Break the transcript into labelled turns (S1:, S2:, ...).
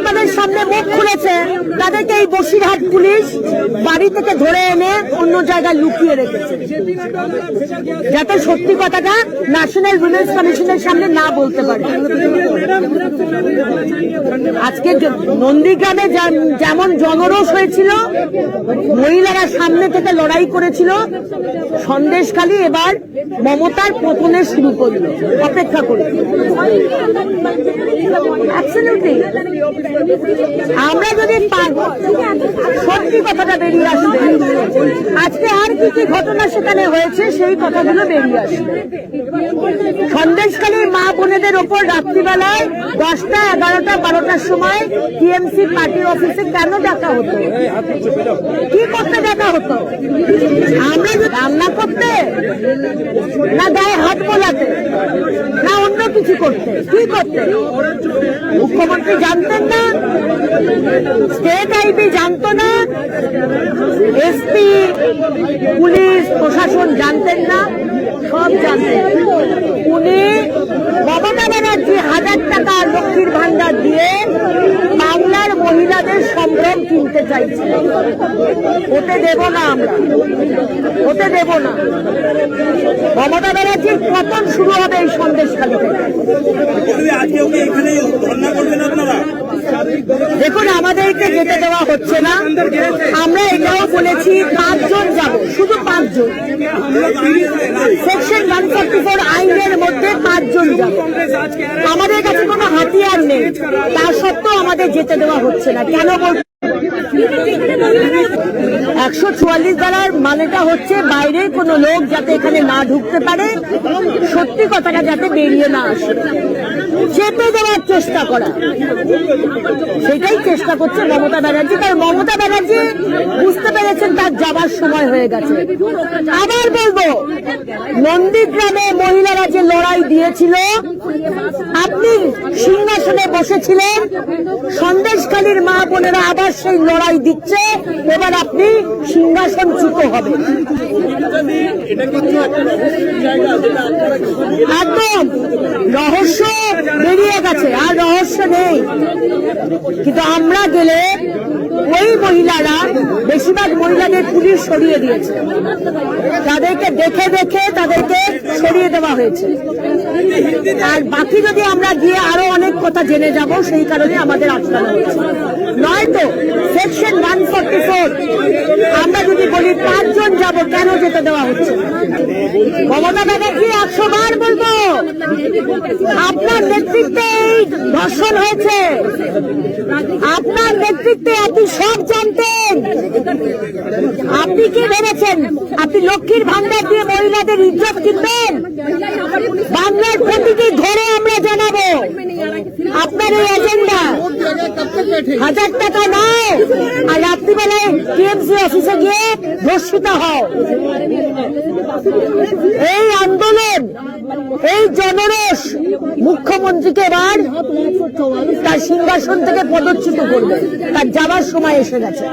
S1: সংবাদের সামনে মুখ খুলেছে তাদেরকে এই বসিরহাট পুলিশ বাড়ি থেকে ধরে এনে অন্য জায়গায় লুকিয়ে রেখেছে, যাতে সত্যি কথাটা ন্যাশনাল উইমেন্স কমিশনের সামনে না বলতে পারে। আজকে নন্দীগ্রামে যেমন জনরোষ হয়েছিল, মহিলারা সামনে থেকে লড়াই করেছিল, সন্দেশখালী এবার মমতার পতনে শুরু করলো। অপেক্ষা করি, আমরা যদি সত্যি কথাটা বেরিয়ে আসবে, আজকে আর কি কি ঘটনা সেখানে হয়েছে সেই কথাগুলো বেরিয়ে আসবে। সন্দেশখালীর মা বোনেদের ওপর রাত্রিবেলায় 10টা, 11টা, 12টার সময় টিএমসি পার্টি অফিসে কেন ডাকা হতো? কি করতে ডাকা হতো? আমরা রান্না করতে, না গায়ে হাত বোলাতে, না অন্য কিছু করতে? কি করতে? মুখ্যমন্ত্রী জানতেন না? স্টেট আইবি জানতো না? এসপি, পুলিশ প্রশাসন জানতেন না? সব জানতেন। উনি মমতা ব্যানার্জি 1000 টাকা লক্ষ্মীর ভান্ডার দিয়ে বাংলার মহিলাদের সম্ভ্রম কিনতে চাইছে। হতে দেব না, আমরা হতে দেব না। মমতা ব্যানার্জির পতন শুরু হবে এই সন্দেশখালী থেকে। দেখুন, আমাদেরকে যেতে দেওয়া হচ্ছে না। আমরা এটাও বলেছি 5 জন যাব, শুধু 5 জন। সেকশন 144 আইনের মধ্যে 5 জন যাব। আমাদের কাছে কোনো হাতিয়ার নেই, তা সত্ত্বেও আমাদের যেতে দেওয়া হচ্ছে না। কেন বলতে? 144 ধারার মানেটা হচ্ছে বাইরের কোন লোক যাতে এখানে না ঢুকতে পারে, সত্যি কথাটা যাতে বেরিয়ে না আসে, চেপে দেওয়ার চেষ্টা করা। সেটাই চেষ্টা করছে মমতা ব্যানার্জি। কারণ মমতা ব্যানার্জি বুঝতে পেরেছেন তার যাবার সময় হয়ে গেছে। আবার বলবো, নন্দীগ্রামে মহিলারা যে লড়াই দিয়েছিল, আপনি সিংহাসনে বসেছিলেন, সন্দেশখালীর মা বোনেরা আবার সেই লড়াই দিচ্ছে। এবার আপনি সিংহাসনচ্যুত হবেন। একদম রহস্য বেরিয়ে গেছে, আর রহস্য নেই। কিন্তু আমরা গেলে ওই মহিলারা, বেশিরভাগ মহিলাদের পুলিশ সরিয়ে দিয়েছে, তাদেরকে দেখে দেখে তাদেরকে সরিয়ে দেওয়া হয়েছে। আর বাকি যদি আমরা গিয়ে আরো অনেক কথা জেনে যাব, সেই কারণে আমাদের আটকানো হয়েছে। নয়তো সেকশন 144 আমরা যদি বলি 5 জন যাব, কেন যেতে দেওয়া হচ্ছে? মমতা ব্যানার্জি 100 বার বলবো, আপনার নেতৃত্বে এই ধর্ষণ হয়েছে, আপনার নেতৃত্বে আপনি সব জানতেন। আপনি কি ভেবেছেন আপনি লক্ষ্মীর ভান্ডার দিয়ে মহিলাদের ইজ্জত কিনবেন? বাংলার প্রতিটি ঘরে আমরা জানাবো আপনার এই এজেন্ডা। 1000 টাকা নাও আর রাত্রিবেলায় টিএমসি অফিসে গিয়ে ধর্ষিত হও। এই আন্দোলন, এই জনরোষ মুখ্যমন্ত্রীকে এবার তার সিংহাসন থেকে পদচ্যুত করবে। তার যাবার সময় এসে গেছে।